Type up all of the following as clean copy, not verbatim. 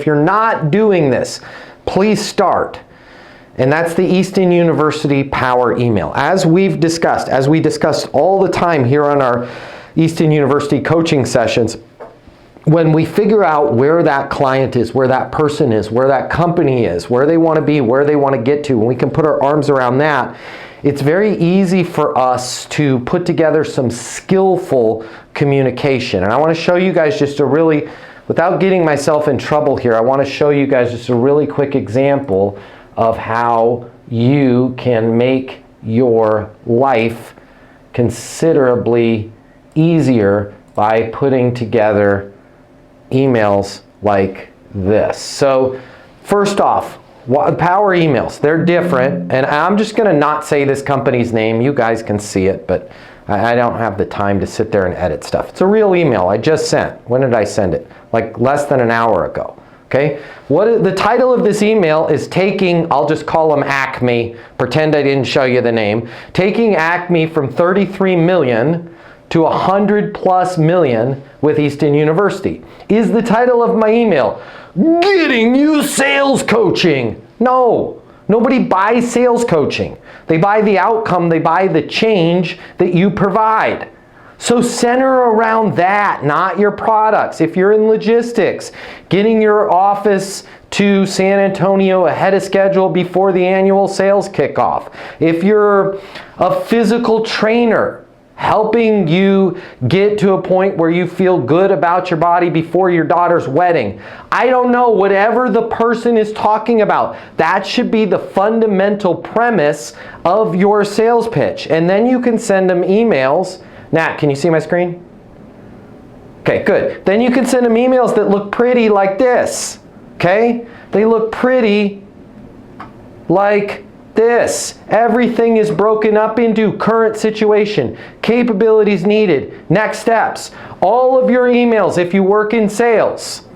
If you're not doing this, please start. And that's the Easton University Power Email. As we discussed all the time here on our Easton University coaching sessions, when we figure out where that client is, where that person is, where that company is, where they want to be, where they want to get to, when we can put our arms around that, it's very easy for us to put together some skillful communication. And I want to show you guys just a really, without getting myself in trouble here, I want to show you guys just a really quick example of how you can make your life considerably easier by putting together emails like this. So first off, power emails, they're different, and I'm just going to not say this company's name. You guys can see it, but I don't have the time to sit there and edit stuff. It's a real email I just sent. When did I send it? Like less than an hour ago. Okay, the title of this email is taking, I'll just call them Acme, pretend I didn't show you the name, taking Acme from 33 million to 100+ million with Easton University. Is the title of my email getting you sales coaching? No, nobody buys sales coaching. They buy the outcome, they buy the change that you provide. So center around that, not your products. If you're in logistics, getting your office to San Antonio ahead of schedule before the annual sales kickoff. If you're a physical trainer, helping you get to a point where you feel good about your body before your daughter's wedding. I don't know, whatever the person is talking about, that should be the fundamental premise of your sales pitch. And then you can send them emails. Nat, can you see my screen? Okay, good. Then you can send them emails that look pretty like this, okay? They look pretty like this. Everything is broken up into current situation, capabilities needed, next steps. All of your emails, if you work in sales,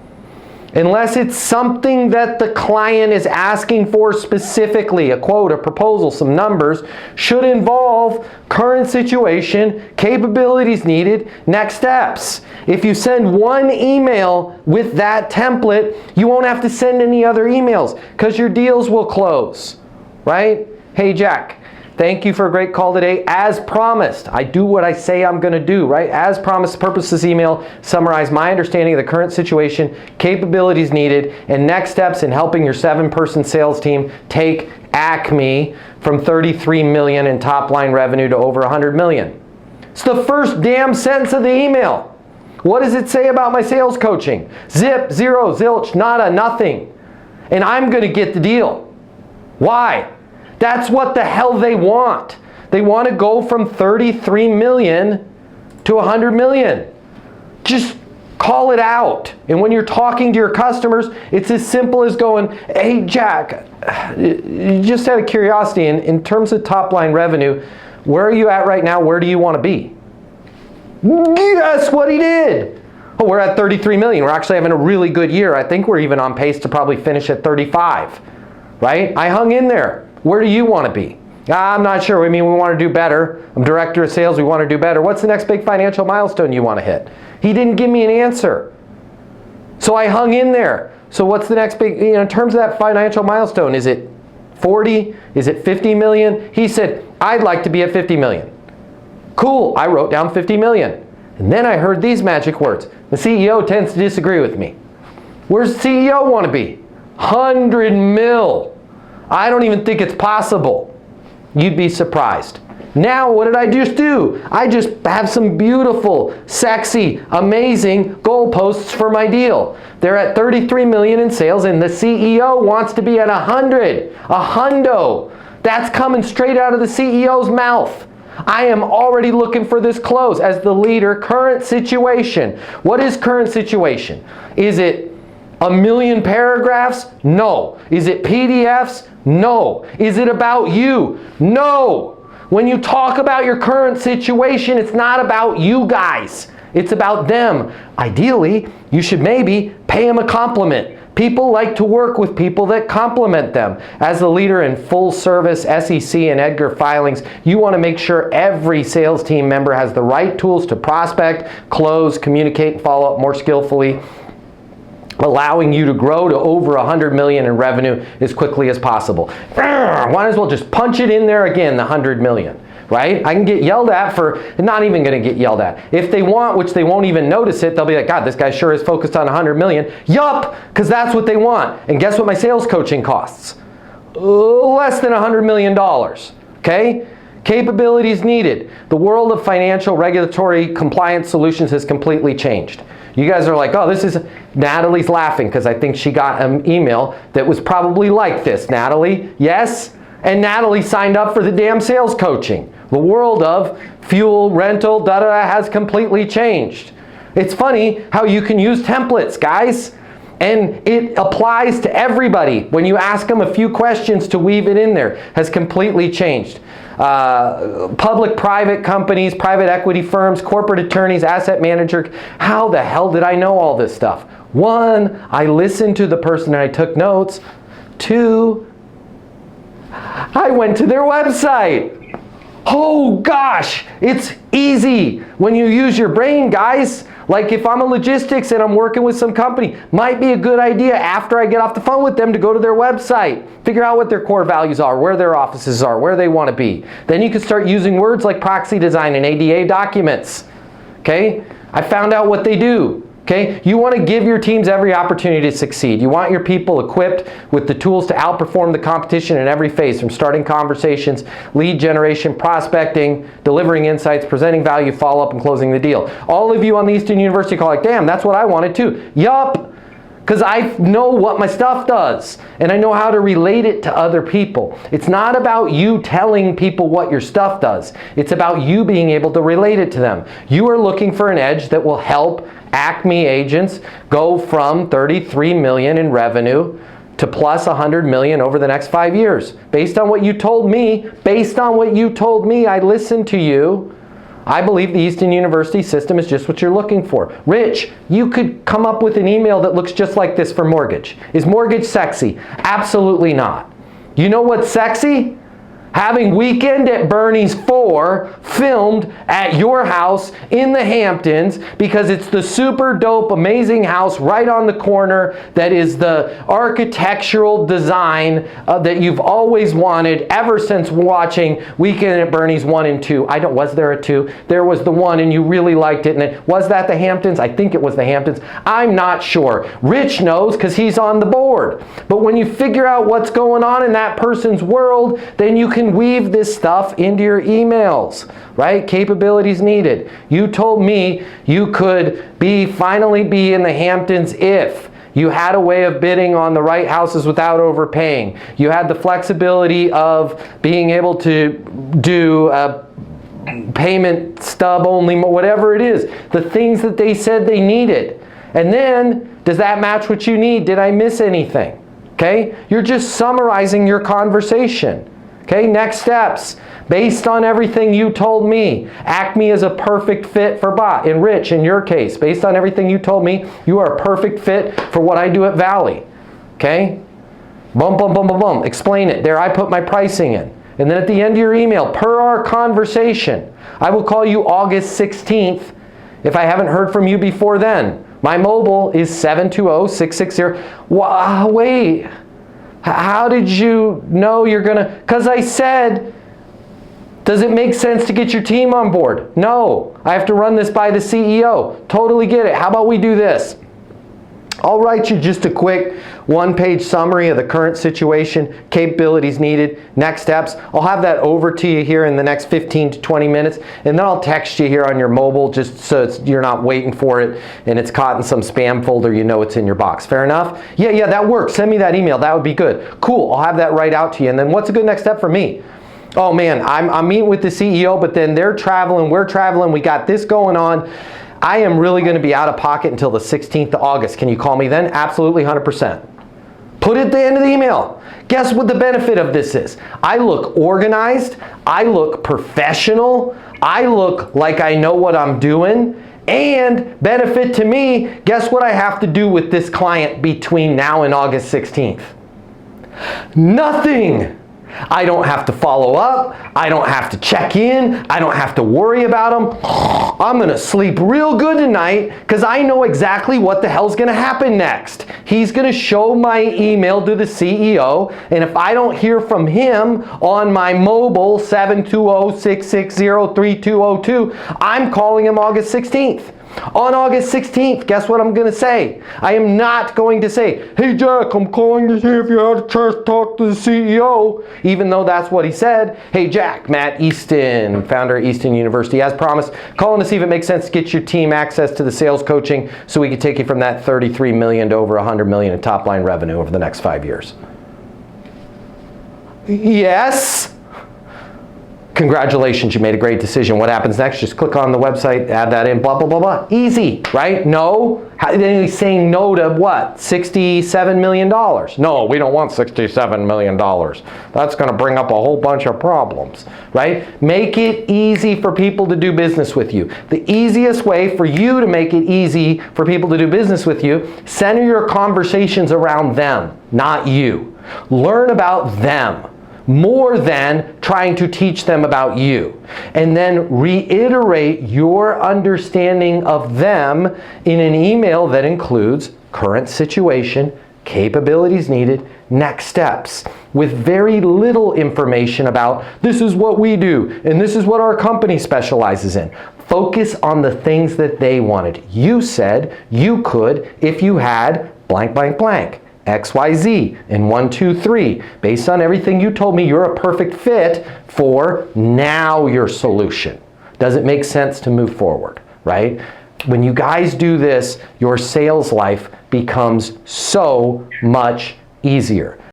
unless it's something that the client is asking for specifically, a quote, a proposal, some numbers, should involve current situation, capabilities needed, next steps. If you send one email with that template, you won't have to send any other emails because your deals will close, right? Hey, Jack. Thank you for a great call today. As promised, I do what I say I'm going to do, right? As promised, the purpose of this email, summarize my understanding of the current situation, capabilities needed, and next steps in helping your 7-person sales team take Acme from 33 million in top line revenue to over 100 million. It's the first damn sentence of the email. What does it say about my sales coaching? Zip, zero, zilch, nada, nothing. And I'm going to get the deal. Why? That's what the hell they want. They want to go from 33 million to 100 million. Just call it out. And when you're talking to your customers, it's as simple as going, hey, Jack, just out of curiosity, in terms of top line revenue, where are you at right now? Where do you want to be? Guess what he did? Oh, we're at 33 million. We're actually having a really good year. I think we're even on pace to probably finish at 35, right? I hung in there. Where do you want to be? I'm not sure. I mean, we want to do better. I'm director of sales. We want to do better. What's the next big financial milestone you want to hit? He didn't give me an answer. So I hung in there. So what's the next big, in terms of that financial milestone, is it 40? Is it 50 million? He said, I'd like to be at 50 million. Cool. I wrote down 50 million. And then I heard these magic words. The CEO tends to disagree with me. Where's the CEO want to be? 100 mil. I don't even think it's possible. You'd be surprised. Now, what did I just do? I just have some beautiful, sexy, amazing goalposts for my deal. They're at 33 million in sales and the CEO wants to be at 100, a hundo. That's coming straight out of the CEO's mouth. I am already looking for this close as the leader. Current situation. What is current situation? Is it a million paragraphs? No. Is it PDFs? No. Is it about you? No. When you talk about your current situation, it's not about you guys. It's about them. Ideally, you should maybe pay them a compliment. People like to work with people that compliment them. As the leader in full service SEC and Edgar filings, you want to make sure every sales team member has the right tools to prospect, close, communicate, and follow up more skillfully. allowing you to grow to over 100 million in revenue as quickly as possible. Might as well just punch it in there again, the 100 million. Right? I can get yelled at for not even going to get yelled at. If they want, which they won't even notice it, they'll be like, God, this guy sure is focused on 100 million. Yup, because that's what they want. And guess what my sales coaching costs? Less than $100 million. Okay? Capabilities needed. The world of financial regulatory compliance solutions has completely changed. You guys are like, oh, this is, Natalie's laughing because I think she got an email that was probably like this. Natalie, yes? And Natalie signed up for the damn sales coaching. The world of fuel, rental, has completely changed. It's funny how you can use templates, guys. And it applies to everybody. When you ask them a few questions to weave it in there, has completely changed. Public-private companies, private equity firms, corporate attorneys, asset manager. How the hell did I know all this stuff? 1, I listened to the person and I took notes. 2, I went to their website. Oh gosh, it's easy when you use your brain, guys. Like if I'm a logistics and I'm working with some company, might be a good idea after I get off the phone with them to go to their website, figure out what their core values are, where their offices are, where they want to be. Then you can start using words like proxy design and ADA documents. Okay? I found out what they do. Okay? You want to give your teams every opportunity to succeed. You want your people equipped with the tools to outperform the competition in every phase, from starting conversations, lead generation, prospecting, delivering insights, presenting value, follow-up, and closing the deal. All of you on the Easton University call like, damn, that's what I wanted too. Yup, because I know what my stuff does, and I know how to relate it to other people. It's not about you telling people what your stuff does. It's about you being able to relate it to them. You are looking for an edge that will help Acme agents go from 33 million in revenue to plus 100 million over the next 5 years. Based on what you told me, I listened to you. I believe the Easton University system is just what you're looking for. Rich, you could come up with an email that looks just like this for mortgage. Is mortgage sexy? Absolutely not. You know what's sexy? Having Weekend at Bernie's 4 filmed at your house in the Hamptons, because it's the super dope, amazing house right on the corner that is the architectural design that you've always wanted ever since watching Weekend at Bernie's 1 and 2. Was there a 2? There was the 1 and you really liked it. And was that the Hamptons? I think it was the Hamptons. I'm not sure. Rich knows because he's on the board. But when you figure out what's going on in that person's world, then you can weave this stuff into your emails, right? Capabilities needed. You told me you could finally be in the Hamptons if you had a way of bidding on the right houses without overpaying. You had the flexibility of being able to do payment stub only, whatever it is. The things that they said they needed. And then, does that match what you need? Did I miss anything? Okay? You're just summarizing your conversation. Okay, next steps. Based on everything you told me, Acme is a perfect fit for Bot. And Rich, in your case, based on everything you told me, you are a perfect fit for what I do at Valley. Okay? Boom, boom, boom, boom, boom. Explain it. There, I put my pricing in. And then at the end of your email, per our conversation, I will call you August 16th if I haven't heard from you before then. My mobile is 720-660. Wait. How did you know you're going to? Because I said, does it make sense to get your team on board? No. I have to run this by the CEO. Totally get it. How about we do this? I'll write you just a quick one-page summary of the current situation, capabilities needed, next steps. I'll have that over to you here in the next 15 to 20 minutes, and then I'll text you here on your mobile just so you're not waiting for it and it's caught in some spam folder, you know it's in your box. Fair enough? Yeah, that works. Send me that email. That would be good. Cool. I'll have that right out to you. And then what's a good next step for me? Oh man, I'm meeting with the CEO, but then they're traveling, we're traveling, we got this going on. I am really going to be out of pocket until the 16th of August. Can you call me then? Absolutely, 100%. Put it at the end of the email. Guess what the benefit of this is? I look organized. I look professional. I look like I know what I'm doing. And benefit to me, guess what I have to do with this client between now and August 16th? Nothing. I don't have to follow up. I don't have to check in. I don't have to worry about him. I'm going to sleep real good tonight because I know exactly what the hell's going to happen next. He's going to show my email to the CEO, and if I don't hear from him on my mobile 720-660-3202, I'm calling him August 16th. On August 16th, guess what I'm going to say? I am not going to say, hey Jack, I'm calling to see if you had a chance to talk to the CEO, even though that's what he said. Hey Jack, Matt Easton, founder of Easton University, as promised, calling to see if it makes sense to get your team access to the sales coaching so we can take you from that 33 million to over 100 million in top line revenue over the next 5 years. Yes. Congratulations, you made a great decision. What happens next? Just click on the website, add that in, blah, blah, blah, blah. Easy, right? No. Then he's saying no to what? $67 million. No, we don't want $67 million. That's going to bring up a whole bunch of problems, right? Make it easy for people to do business with you. The easiest way for you to make it easy for people to do business with you, center your conversations around them, not you. Learn about them more than trying to teach them about you. And then reiterate your understanding of them in an email that includes current situation, capabilities needed, next steps, with very little information about this is what we do and this is what our company specializes in. Focus on the things that they wanted. You said you could if you had blank, blank, blank. XYZ and 1, 2, 3. Based on everything you told me, you're a perfect fit for now your solution. Does it make sense to move forward, right? When you guys do this, your sales life becomes so much easier.